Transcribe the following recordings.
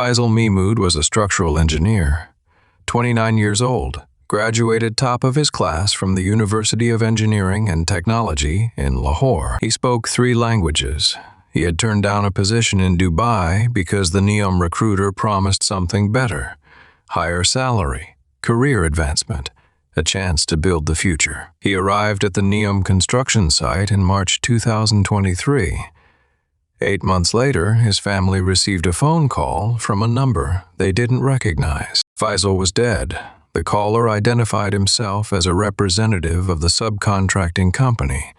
Faisal Mahmood was a structural engineer, 29 years old, graduated top of his class from the University of Engineering and Technology in Lahore. He spoke 3 languages. He had turned down a position in Dubai because the NEOM recruiter promised something better: higher salary, career advancement, a chance to build the future. He arrived at the NEOM construction site in March 2023. 8 months later, his family received a phone call from a number they didn't recognize. Faisal was dead. The caller identified himself as a representative of the subcontracting company.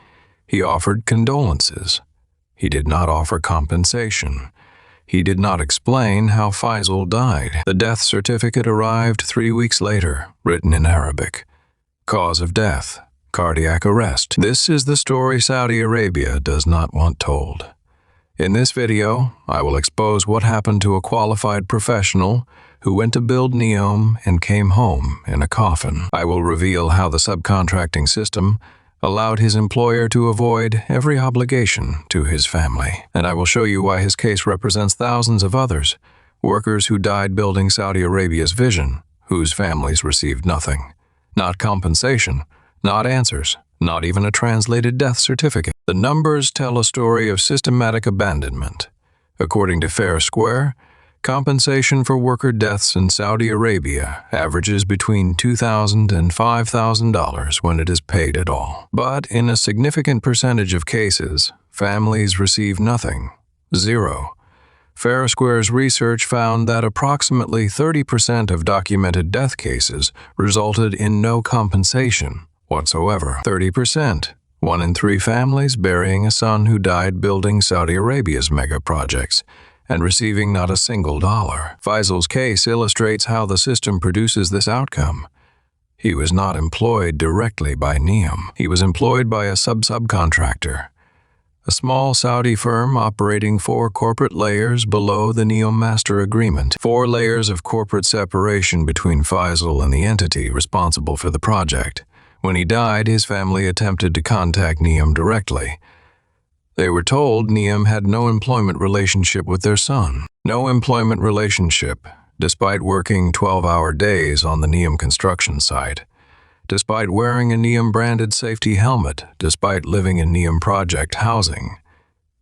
He offered condolences. He did not offer compensation. He did not explain how Faisal died. The death certificate arrived 3 weeks later, written in Arabic. Cause of death: cardiac arrest. This is the story Saudi Arabia does not want told. In this video, I will expose what happened to a qualified professional who went to build NEOM and came home in a coffin. I will reveal how the subcontracting system allowed his employer to avoid every obligation to his family. And I will show you why his case represents thousands of others, workers who died building Saudi Arabia's vision, whose families received nothing. Not compensation, not answers, not even a translated death certificate. The numbers tell a story of systematic abandonment. According to Fair Square, compensation for worker deaths in Saudi Arabia averages between $2,000 and $5,000 when it is paid at all. But in a significant percentage of cases, families receive nothing, zero. Fair Square's research found that approximately 30% of documented death cases resulted in no compensation whatsoever. 30%. 1 in 3 families burying a son who died building Saudi Arabia's mega projects and receiving not a single dollar. Faisal's case illustrates how the system produces this outcome. He was not employed directly by NEOM. He was employed by a subcontractor, a small Saudi firm operating 4 corporate layers below the NEOM Master Agreement. 4 layers of corporate separation between Faisal and the entity responsible for the project. When he died, his family attempted to contact NEOM directly. They were told NEOM had no employment relationship with their son. No employment relationship, despite working 12-hour days on the NEOM construction site, despite wearing a NEOM-branded safety helmet, despite living in NEOM project housing.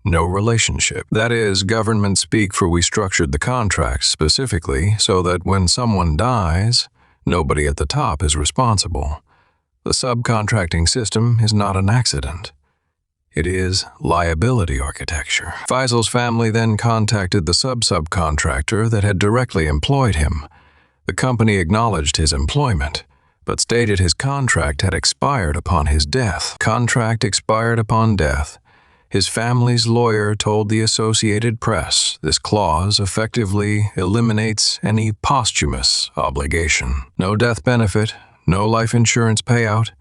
No relationship. That is, government speak for we structured the contracts specifically so that when someone dies, nobody at the top is responsible. The subcontracting system is not an accident. It is liability architecture. Faisal's family then contacted the subcontractor that had directly employed him. The company acknowledged his employment, but stated his contract had expired upon his death. Contract expired upon death. His family's lawyer told the Associated Press this clause effectively eliminates any posthumous obligation. No death benefit, no life insurance payout,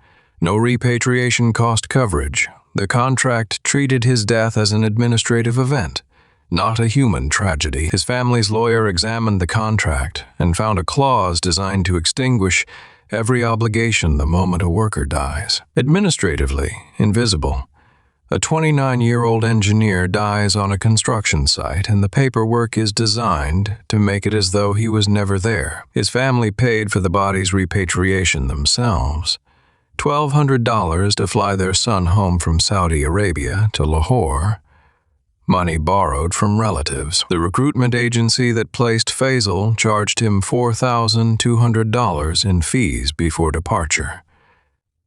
no repatriation cost coverage. The contract treated his death as an administrative event, not a human tragedy. His family's lawyer examined the contract and found a clause designed to extinguish every obligation the moment a worker dies. Administratively invisible. A 29-year-old engineer dies on a construction site and the paperwork is designed to make it as though he was never there. His family paid for the body's repatriation themselves. $1,200 to fly their son home from Saudi Arabia to Lahore. Money borrowed from relatives. The recruitment agency that placed Faisal charged him $4,200 in fees before departure.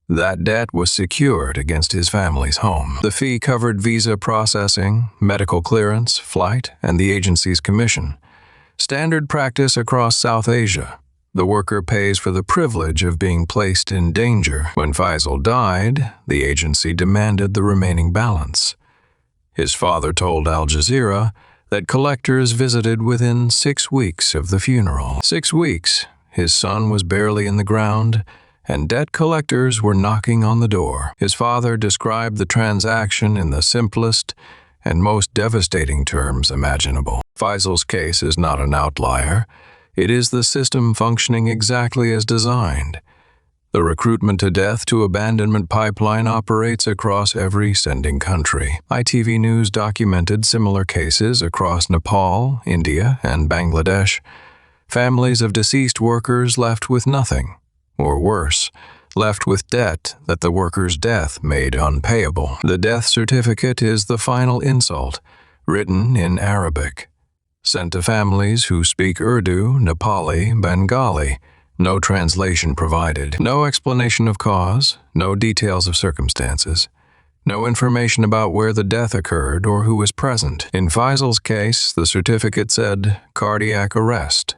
That debt was secured against his family's home. The fee covered visa processing, medical clearance, flight, and the agency's commission. Standard practice across South Asia. The worker pays for the privilege of being placed in danger. When Faisal died, the agency demanded the remaining balance. His father told Al Jazeera that collectors visited within 6 weeks of the funeral. 6 weeks. His son was barely in the ground, and debt collectors were knocking on the door. His father described the transaction in the simplest and most devastating terms imaginable. Faisal's case is not an outlier. It is the system functioning exactly as designed. The recruitment to death to abandonment pipeline operates across every sending country. ITV News documented similar cases across Nepal, India, and Bangladesh. Families of deceased workers left with nothing, or worse, left with debt that the worker's death made unpayable. The death certificate is the final insult, written in Arabic, sent to families who speak Urdu, Nepali, Bengali. No translation provided. No explanation of cause, no details of circumstances. No information about where the death occurred or who was present. In Faisal's case, the certificate said cardiac arrest.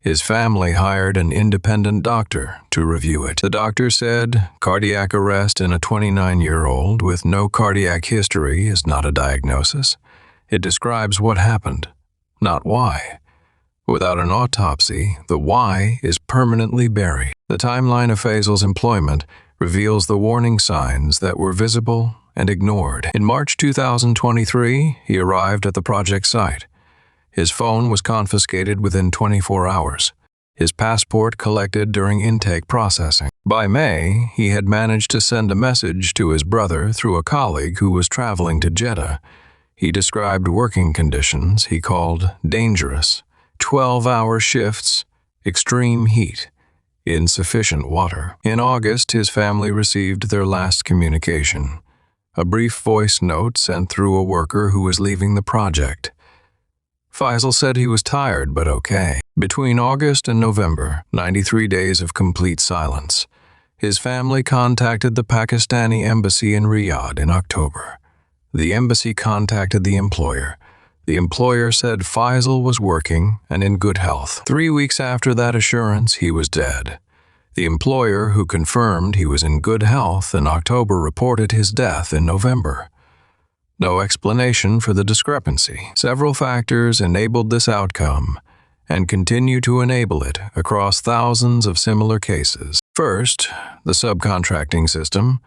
His family hired an independent doctor to review it. The doctor said cardiac arrest in a 29-year-old with no cardiac history is not a diagnosis. It describes what happened, not why. Without an autopsy, the why is permanently buried. The timeline of Faisal's employment reveals the warning signs that were visible and ignored. In March 2023, he arrived at the project site. His phone was confiscated within 24 hours. His passport collected during intake processing. By May, he had managed to send a message to his brother through a colleague who was traveling to Jeddah. He described working conditions he called dangerous. 12-hour shifts, extreme heat, insufficient water. In August, his family received their last communication, a brief voice note sent through a worker who was leaving the project. Faisal said he was tired but okay. Between August and November, 93 days of complete silence. His family contacted the Pakistani embassy in Riyadh in October. The embassy contacted the employer. The employer said Faisal was working and in good health. 3 weeks after that assurance, he was dead. The employer, who confirmed he was in good health in October, reported his death in November. No explanation for the discrepancy. Several factors enabled this outcome and continue to enable it across thousands of similar cases. First, the subcontracting system.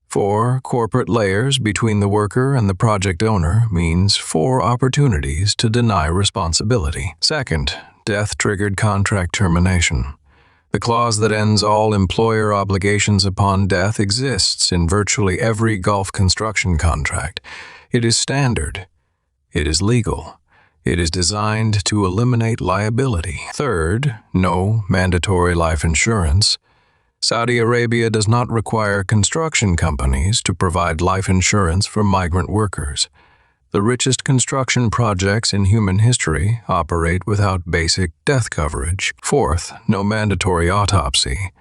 4 corporate layers between the worker and the project owner means 4 opportunities to deny responsibility. Second, death-triggered contract termination. The clause that ends all employer obligations upon death exists in virtually every Gulf construction contract. It is standard. It is legal. It is designed to eliminate liability. Third, no mandatory life insurance. Saudi Arabia does not require construction companies to provide life insurance for migrant workers. The richest construction projects in human history operate without basic death coverage. Fourth, no mandatory autopsy.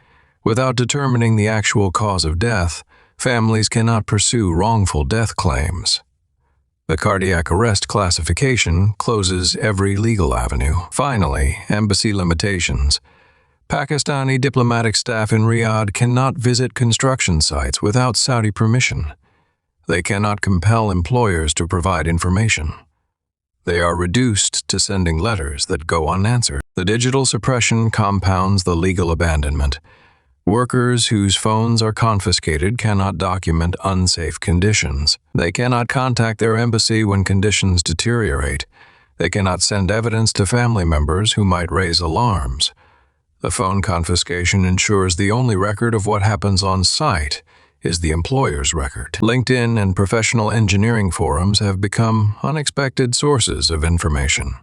Without determining the actual cause of death, families cannot pursue wrongful death claims. The cardiac arrest classification closes every legal avenue. Finally, embassy limitations. Pakistani diplomatic staff in Riyadh cannot visit construction sites without Saudi permission. They cannot compel employers to provide information. They are reduced to sending letters that go unanswered. The digital suppression compounds the legal abandonment. Workers whose phones are confiscated cannot document unsafe conditions. They cannot contact their embassy when conditions deteriorate. They cannot send evidence to family members who might raise alarms. The phone confiscation ensures the only record of what happens on site is the employer's record. LinkedIn and professional engineering forums have become unexpected sources of information.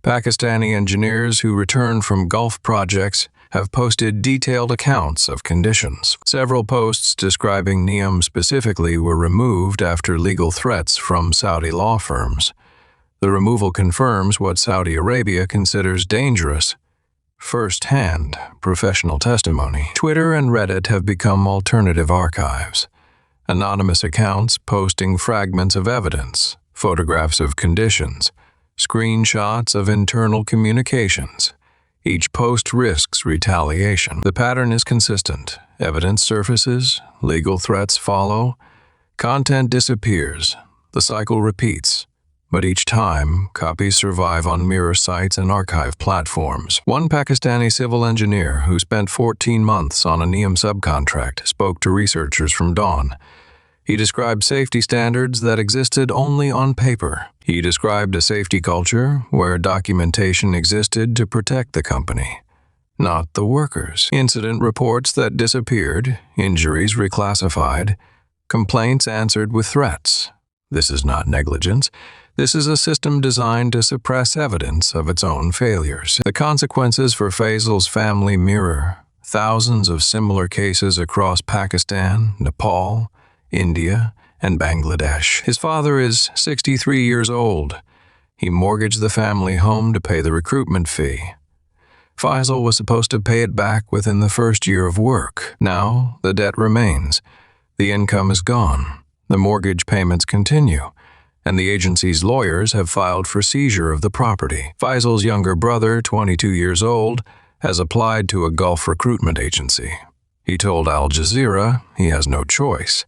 Pakistani engineers who return from Gulf projects have posted detailed accounts of conditions. Several posts describing NEOM specifically were removed after legal threats from Saudi law firms. The removal confirms what Saudi Arabia considers dangerous: first-hand professional testimony. Twitter and Reddit have become alternative archives. Anonymous accounts posting fragments of evidence, photographs of conditions, screenshots of internal communications. Each post risks retaliation. The pattern is consistent. Evidence surfaces, legal threats follow, content disappears. The cycle repeats. But each time, copies survive on mirror sites and archive platforms. One Pakistani civil engineer who spent 14 months on a NEOM subcontract spoke to researchers from Dawn. He described safety standards that existed only on paper. He described a safety culture where documentation existed to protect the company, not the workers. Incident reports that disappeared, injuries reclassified, complaints answered with threats. This is not negligence. This is a system designed to suppress evidence of its own failures. The consequences for Faisal's family mirror thousands of similar cases across Pakistan, Nepal, India, and Bangladesh. His father is 63 years old. He mortgaged the family home to pay the recruitment fee. Faisal was supposed to pay it back within the first year of work. Now, the debt remains. The income is gone. The mortgage payments continue, and the agency's lawyers have filed for seizure of the property. Faisal's younger brother, 22 years old, has applied to a Gulf recruitment agency. He told Al Jazeera he has no choice.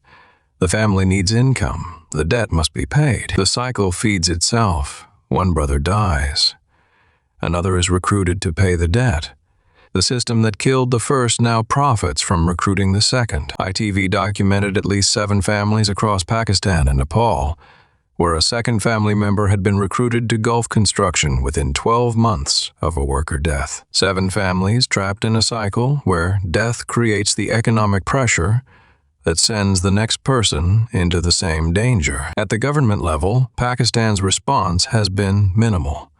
The family needs income. The debt must be paid. The cycle feeds itself. One brother dies. Another is recruited to pay the debt. The system that killed the first now profits from recruiting the second. ITV documented at least 7 families across Pakistan and Nepal, where a second family member had been recruited to Gulf construction within 12 months of a worker death. 7 families trapped in a cycle where death creates the economic pressure that sends the next person into the same danger. At the government level, Pakistan's response has been minimal.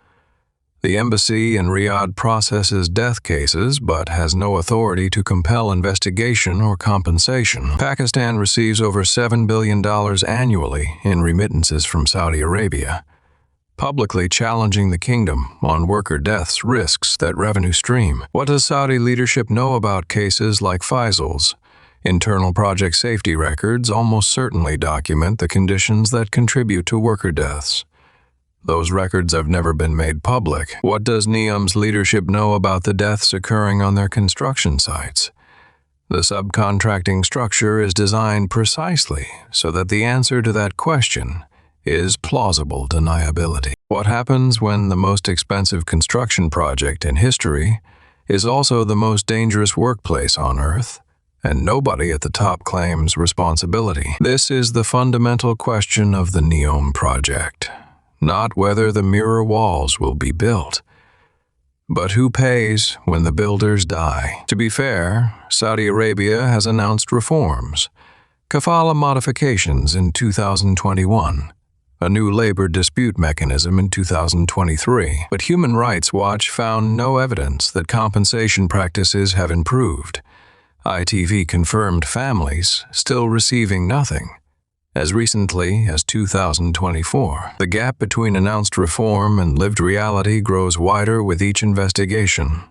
The embassy in Riyadh processes death cases but has no authority to compel investigation or compensation. Pakistan receives over $7 billion annually in remittances from Saudi Arabia. Publicly challenging the kingdom on worker deaths risks that revenue stream. What does Saudi leadership know about cases like Faisal's? Internal project safety records almost certainly document the conditions that contribute to worker deaths. Those records have never been made public. What does NEOM's leadership know about the deaths occurring on their construction sites? The subcontracting structure is designed precisely so that the answer to that question is plausible deniability. What happens when the most expensive construction project in history is also the most dangerous workplace on Earth, and nobody at the top claims responsibility? This is the fundamental question of the NEOM project. Not whether the mirror walls will be built, but who pays when the builders die. To be fair, Saudi Arabia has announced reforms, kafala modifications in 2021, a new labor dispute mechanism in 2023. But Human Rights Watch found no evidence that compensation practices have improved. ITV confirmed families still receiving nothing. As recently as 2024, the gap between announced reform and lived reality grows wider with each investigation.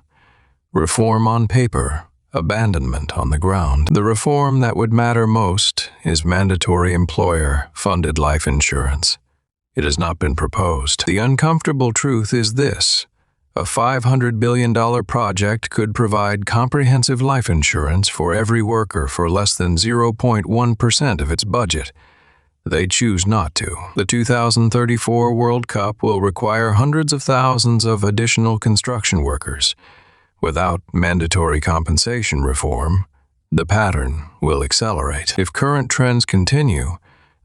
Reform on paper, abandonment on the ground. The reform that would matter most is mandatory employer-funded life insurance. It has not been proposed. The uncomfortable truth is this: a $500 billion project could provide comprehensive life insurance for every worker for less than 0.1% of its budget. They choose not to. The 2034 World Cup will require hundreds of thousands of additional construction workers. Without mandatory compensation reform, the pattern will accelerate. If current trends continue,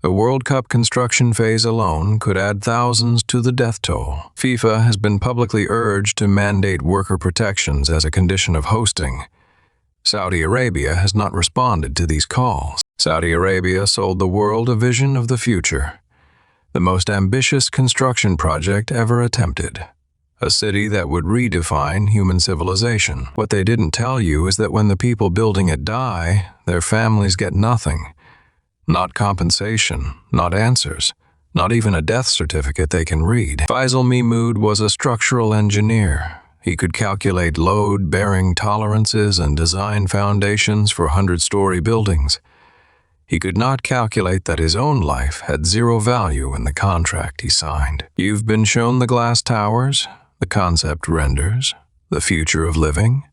the World Cup construction phase alone could add thousands to the death toll. FIFA has been publicly urged to mandate worker protections as a condition of hosting. Saudi Arabia has not responded to these calls. Saudi Arabia sold the world a vision of the future, the most ambitious construction project ever attempted, a city that would redefine human civilization. What they didn't tell you is that when the people building it die, their families get nothing. Not compensation, not answers, not even a death certificate they can read. Faisal Mahmood was a structural engineer. He could calculate load-bearing tolerances and design foundations for 100-story buildings. He could not calculate that his own life had zero value in the contract he signed. You've been shown the glass towers, the concept renders, the future of living.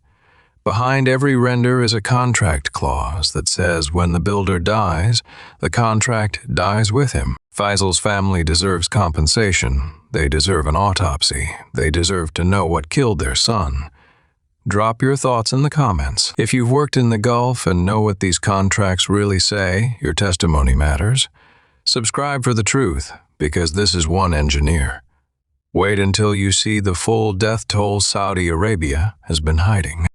Behind every render is a contract clause that says when the builder dies, the contract dies with him. Faisal's family deserves compensation. They deserve an autopsy. They deserve to know what killed their son. Drop your thoughts in the comments. If you've worked in the Gulf and know what these contracts really say, your testimony matters. Subscribe for the truth, because this is one engineer, Wait until you see the full death toll Saudi Arabia has been hiding.